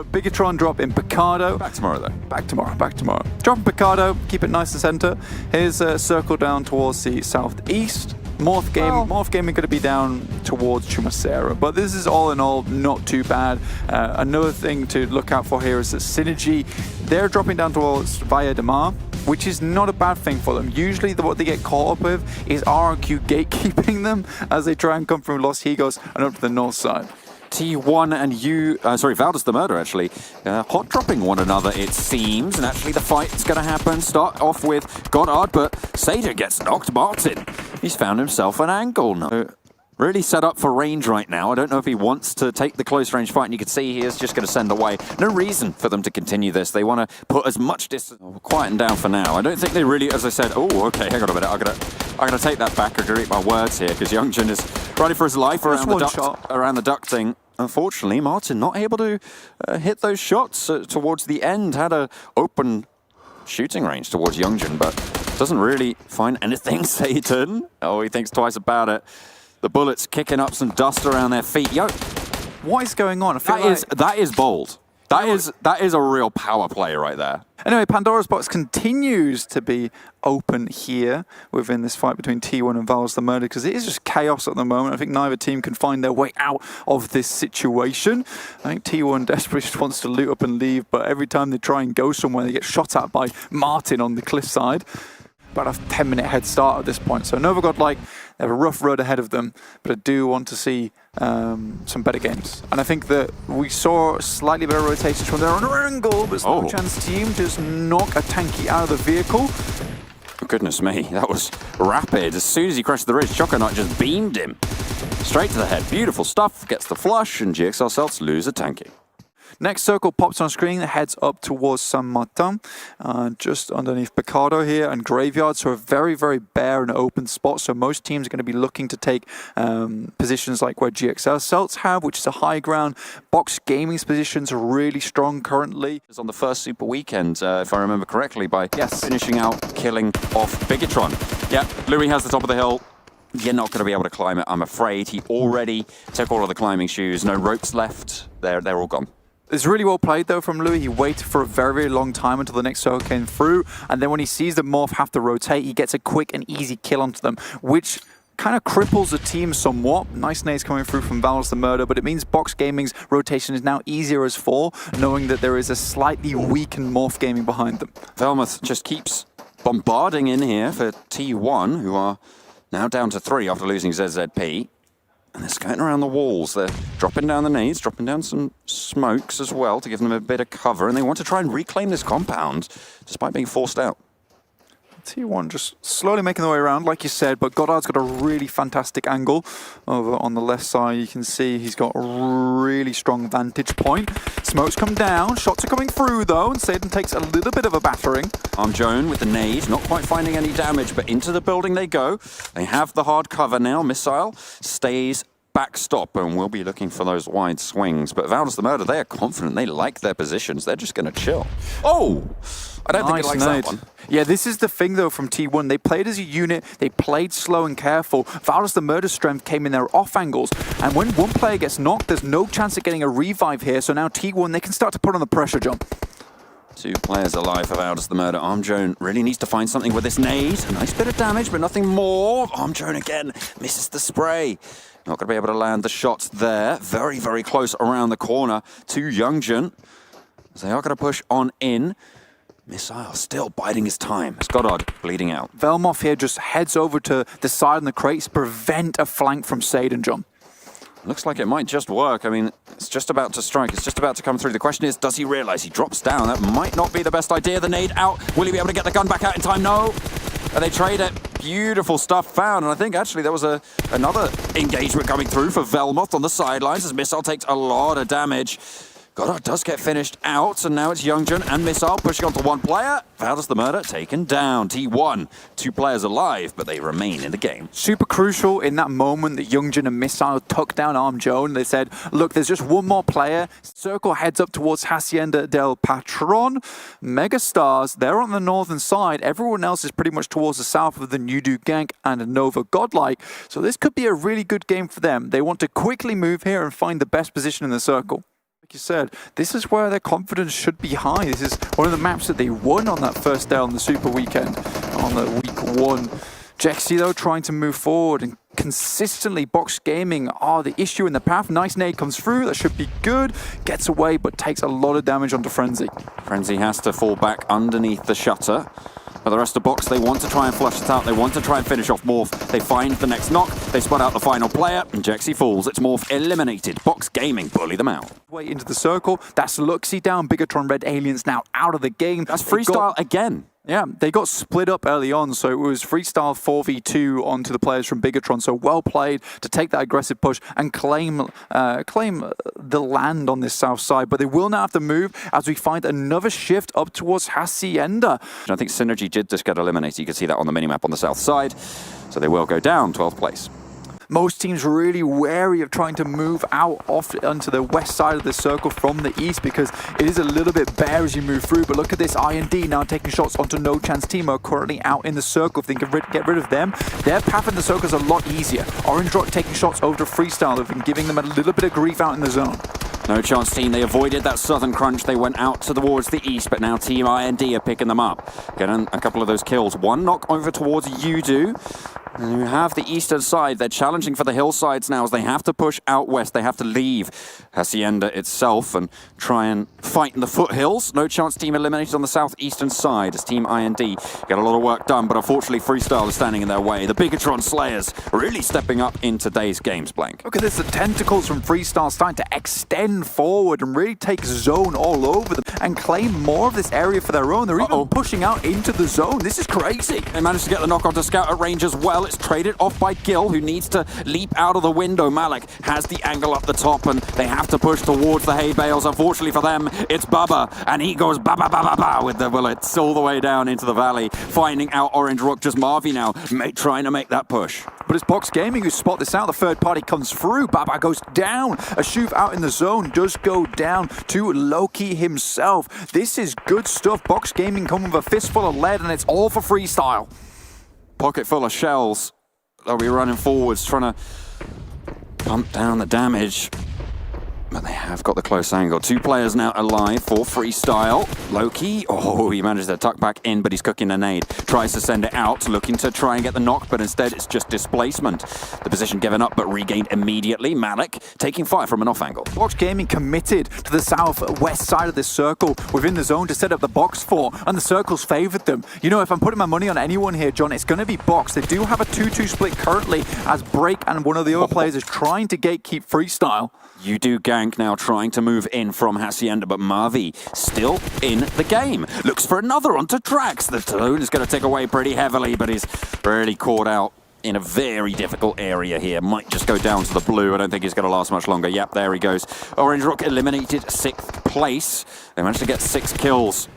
Bigetron drop in Picardo. Back tomorrow though. Back tomorrow. Drop in Picardo, keep it nice and center. Here's a circle down towards the southeast. Morph Gaming going to be down towards Chumacera, but this is all in all not too bad. Another thing to look out for here is that Synerge, they're dropping down towards Via de Mar, which is not a bad thing for them. Usually what they get caught up with is RRQ gatekeeping them as they try and come from Los Higos and up to the north side. T1 and Valdus the Murder actually hot dropping one another, it seems, and actually the fight's going to happen. Start off with Godlike, but Sage gets knocked. Martin, he's found himself an angle. No, really set up for range right now. I don't know if he wants to take the close range fight, and you can see he is just going to send away. No reason for them to continue this. They want to put as much distance, quieten down for now. I don't think they really, as I said, oh, okay, hang on a minute. I'm gonna take that back. I'm gonna eat my words here because Youngjin is running for his life around the ducting. Unfortunately, Martin not able to hit those shots towards the end. Had a open shooting range towards Youngjin, but doesn't really find anything. Satan. Oh, he thinks twice about it. The bullets kicking up some dust around their feet. Yo, what is going on? That is bold. That is a real power play right there. Anyway, Pandora's box continues to be open here within this fight between T1 and Valdus the Murder because it is just chaos at the moment. I think neither team can find their way out of this situation. I think T1 desperately just wants to loot up and leave, but every time they try and go somewhere, they get shot at by Martin on the cliffside. About a 10-minute head start at this point. So Nova Godlike, they have a rough road ahead of them, but I do want to see some better games. And I think that we saw slightly better rotations from their own angle, but no chance team just knock a tanky out of the vehicle. Oh, goodness me, that was rapid. As soon as he crashed the ridge, Choconaut just beamed him straight to the head. Beautiful stuff, gets the flush, and GXL Celtz lose a tanky. Next circle pops on screen, heads up towards San Martin, just underneath Picardo here, and Graveyard, so a very, very bare and open spot. So most teams are going to be looking to take positions like where GXL Celtz have, which is a high ground. Box Gaming's positions are really strong currently. It's on the first Super Weekend, if I remember correctly, by finishing out, killing off Bigetron. Yeah, Louis has the top of the hill. You're not going to be able to climb it, I'm afraid. He already took all of the climbing shoes. No ropes left. They're all gone. It's really well played though from Louis. He waited for a very, very long time until the next circle came through, and then when he sees the Morph have to rotate, he gets a quick and easy kill onto them, which kind of cripples the team somewhat. Nice nades coming through from Valdus the Murder, but it means Box Gaming's rotation is now easier as 4, knowing that there is a slightly weakened Morph Gaming behind them. Velmuth just keeps bombarding in here for T1, who are now down to 3 after losing ZZP. And they're skirting around the walls. They're dropping down the nades, dropping down some smokes as well to give them a bit of cover. And they want to try and reclaim this compound despite being forced out. T1 just slowly making their way around, like you said, but Godard's got a really fantastic angle over on the left side. You can see he's got a really strong vantage point. Smokes come down, shots are coming through though, and Satan takes a little bit of a battering. Armjoan with the nade, not quite finding any damage, but into the building they go. They have the hard cover now. Missile stays backstop, and we'll be looking for those wide swings. But Valdus the Murder, they are confident. They like their positions. They're just going to chill. Oh! I don't think he likes that one. Yeah, this is the thing though from T1. They played as a unit, they played slow and careful. Valdus the Murder's strength came in their off angles, and when one player gets knocked, there's no chance of getting a revive here, so now T1, they can start to put on the pressure jump. 2 players alive for Valdus the Murder. Armjoan really needs to find something with this nade. A nice bit of damage, but nothing more. Armjoan again misses the spray. Not going to be able to land the shots there. Very, very close around the corner to Youngjin. They are going to push on in. Missile still biding his time. Godard bleeding out. Velmoth here just heads over to the side in the crates to prevent a flank from Sade and John. Looks like it might just work. I mean, it's just about to strike. It's just about to come through. The question is, does he realize he drops down? That might not be the best idea. The nade out. Will he be able to get the gun back out in time? No. And they trade it. Beautiful stuff found. And I think actually there was another engagement coming through for Velmoth on the sidelines as Missile takes a lot of damage. Godard does get finished out, and now it's Youngjin and Missile pushing onto one player. Valdus the Murder taken down. T1, 2 players alive, but they remain in the game. Super crucial in that moment that Youngjin and Missile took down Armjoan. They said, look, there's just one more player. Circle heads up towards Hacienda del Patron. Megastars, they're on the northern side. Everyone else is pretty much towards the south of the Yoodo Gank and Nova Godlike. So this could be a really good game for them. They want to quickly move here and find the best position in the circle. Like you said, this is where their confidence should be high. This is one of the maps that they won on that first day on the Super Weekend, on the week 1. Jexy, though, trying to move forward and consistently Box Gaming are the issue in the path. Nice nade comes through, that should be good. Gets away, but takes a lot of damage onto Frenzy. Frenzy has to fall back underneath the shutter. But the rest of Box, they want to try and flush it out. They want to try and finish off Morph. They find the next knock. They spot out the final player, and Jexy falls. It's Morph eliminated. Box Gaming bully them out. Way into the circle. That's Luxy down. Bigetron Red Aliens now out of the game. That's Freestyle again. Yeah, they got split up early on, so it was Freestyle 4v2 onto the players from Bigetron. So well played to take that aggressive push and claim the land on this south side. But they will now have to move as we find another shift up towards Hacienda. I think Synerge did just get eliminated. You can see that on the minimap on the south side. So they will go down 12th place. Most teams really wary of trying to move out off onto the west side of the circle from the east because it is a little bit bare as you move through. But look at this, IND now taking shots onto No Chance Team are currently out in the circle. If they can get rid of them, their path in the circle is a lot easier. Orange Rock taking shots over to Freestyle have been giving them a little bit of grief out in the zone. No Chance Team, they avoided that southern crunch. They went out towards the east, but now Team IND are picking them up. Getting a couple of those kills. One knock over towards Yoodo. And you have the eastern side. They're challenging for the hillsides now as they have to push out west. They have to leave Hacienda itself and try and fight in the foothills. No Chance Team eliminated on the southeastern side as Team IND get a lot of work done, but unfortunately Freestyle is standing in their way. The Bigetron Slayers really stepping up in today's games, Blank. Look at this, the tentacles from Freestyle starting to extend forward and really take zone all over them and claim more of this area for their own. They're even pushing out into the zone. This is crazy. They managed to get the knock onto Scout at range as well. It's traded off by Gil, who needs to leap out of the window. Malik has the angle up the top, and they have to push towards the hay bales. Unfortunately for them, it's Bubba, and he goes ba-ba-ba-ba-ba with the bullets all the way down into the valley, finding out Orange Rock. Just Marvy now, trying to make that push. But it's Box Gaming who spot this out. The third party comes through. Baba goes down. A Shuv out in the zone does go down to Loki himself. This is good stuff. Box Gaming coming with a fistful of lead, and it's all for Freestyle. Pocket full of shells. They'll be running forwards, trying to pump down the damage. But they have got the close angle. 2 players now alive for Freestyle. Loki, he managed to tuck back in, but he's cooking a nade. Tries to send it out, looking to try and get the knock, but instead it's just displacement. The position given up, but regained immediately. Malik taking fire from an off angle. Box Gaming committed to the southwest side of this circle within the zone to set up the box for, and the circles favored them. You know, if I'm putting my money on anyone here, John, it's going to be Box. They do have a 2-2 split currently as Break and one of the other players is trying to gatekeep Freestyle. Yoodo Gank now trying to move in from Hacienda, but Marvy still in the game. Looks for another onto Drax. The Talon is going to tick away pretty heavily, but he's really caught out in a very difficult area here. Might just go down to the blue. I don't think he's going to last much longer. Yep, there he goes. Orange Rock eliminated 6th place. They managed to get 6 kills.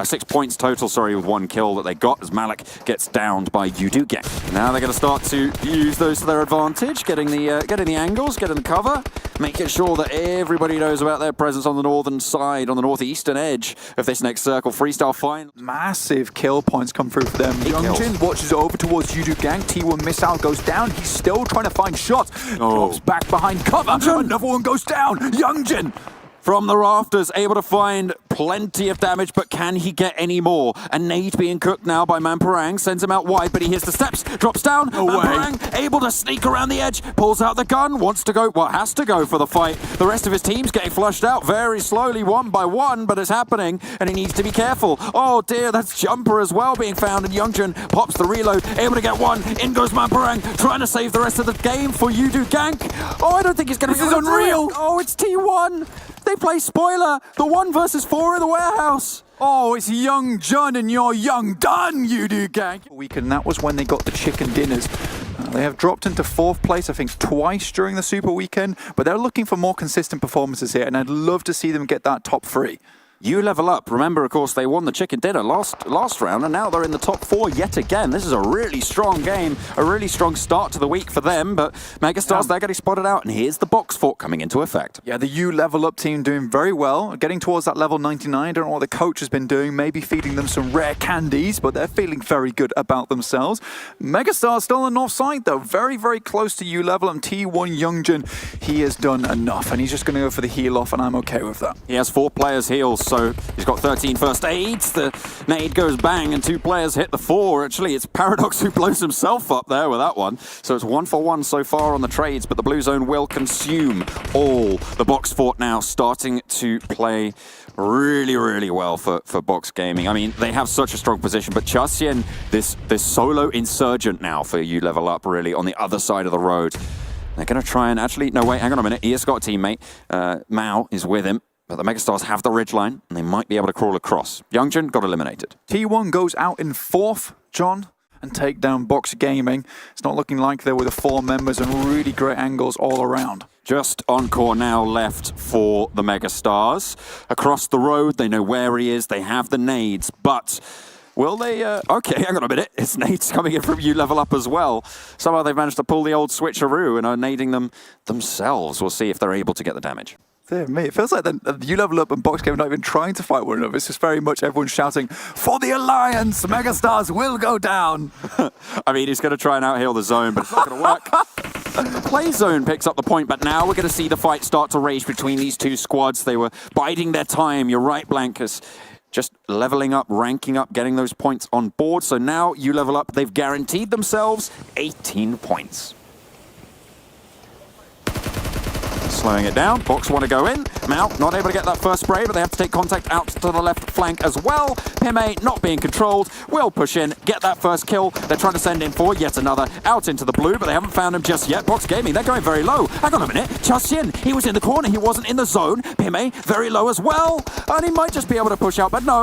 6 points total, sorry, with 1 kill that they got as Malik gets downed by Yoodo Gank. Now they're going to start to use those to their advantage, getting the angles, getting the cover, making sure that everybody knows about their presence on the northern side, on the northeastern edge of this next circle. Freestyle fine. Massive kill points come through for them. Youngjin watches over towards Yoodo Gank. T1 missile goes down. He's still trying to find shots. Drops back behind cover. Another one goes down. Youngjin from the rafters, able to find plenty of damage, but can he get any more? A nade being cooked now by Mamparang, sends him out wide, but he hears the steps, drops down. Mamparang able to sneak around the edge, pulls out the gun, wants to go, well, has to go for the fight. The rest of his team's getting flushed out very slowly, one by one, but it's happening, and he needs to be careful. Oh dear, that's Jumper as well being found, and Youngjin pops the reload, able to get one. In goes Mamparang, trying to save the rest of the game for Yoodo Gank. Oh, I don't think he's going to be able to do it. This is unreal. Oh, it's T1. They play spoiler, the 1 versus 4 in the warehouse. Oh, it's Young John and you're young done, Yoodo Gank. Weekend, that was when they got the chicken dinners. They have dropped into 4th place, I think, twice during the Super Weekend, but they're looking for more consistent performances here, and I'd love to see them get that top 3. You level up. Remember, of course, they won the chicken dinner last round, and now they're in the top 4 yet again. This is a really strong game, a really strong start to the week for them, but Megastars, they're getting spotted out, and here's the box fort coming into effect. Yeah, the You level up team doing very well, getting towards that level 99. I don't know what the coach has been doing, maybe feeding them some rare candies, but they're feeling very good about themselves. Megastars still on the north side, though, very, very close to You level, and T1 Youngjin, he has done enough, and he's just going to go for the heal off, and I'm okay with that. He has 4 players heals, so he's got 13 first aids. The nade goes bang, and 2 players hit the 4. Actually, it's Paradox who blows himself up there with that one. So it's 1 for 1 so far on the trades, but the blue zone will consume all. The box fort now starting to play really, really well for Box Gaming. I mean, they have such a strong position, but Chasien, this solo insurgent now for You level up, really, on the other side of the road. They're going to try and actually... No, wait, hang on a minute. He has got a teammate. Mao is with him. But the Megastars have the ridgeline, and they might be able to crawl across. Youngjin got eliminated. T1 goes out in 4th, John, and take down Box Gaming. It's not looking like there were the 4 members and really great angles all around. Just Encore now left for the Megastars. Across the road, they know where he is. They have the nades, but... Will they? Okay, hang on a minute. It's nades coming in from You level up as well. Somehow they've managed to pull the old switcheroo and are nading them themselves. We'll see if they're able to get the damage. Dear me, it feels like the You level up and Box Game are not even trying to fight one another. It's just very much everyone shouting, "For the Alliance, Megastars will go down." I mean, he's going to try and out-heal the zone, but it's not going to work. Play zone picks up the point, but now we're going to see the fight start to rage between these 2 squads. They were biding their time. You're right, Blancus. Just leveling up, ranking up, getting those points on board. So now You level up. They've guaranteed themselves 18 points. Slowing it down. Box want to go in. Mao not able to get that first spray, but they have to take contact out to the left flank as well. PMA not being controlled. Will push in, get that first kill. They're trying to send in for yet another out into the blue, but they haven't found him just yet. Box Gaming, they're going very low. Hang on a minute. Chasien, he was in the corner. He wasn't in the zone. PMA very low as well. And he might just be able to push out, but no.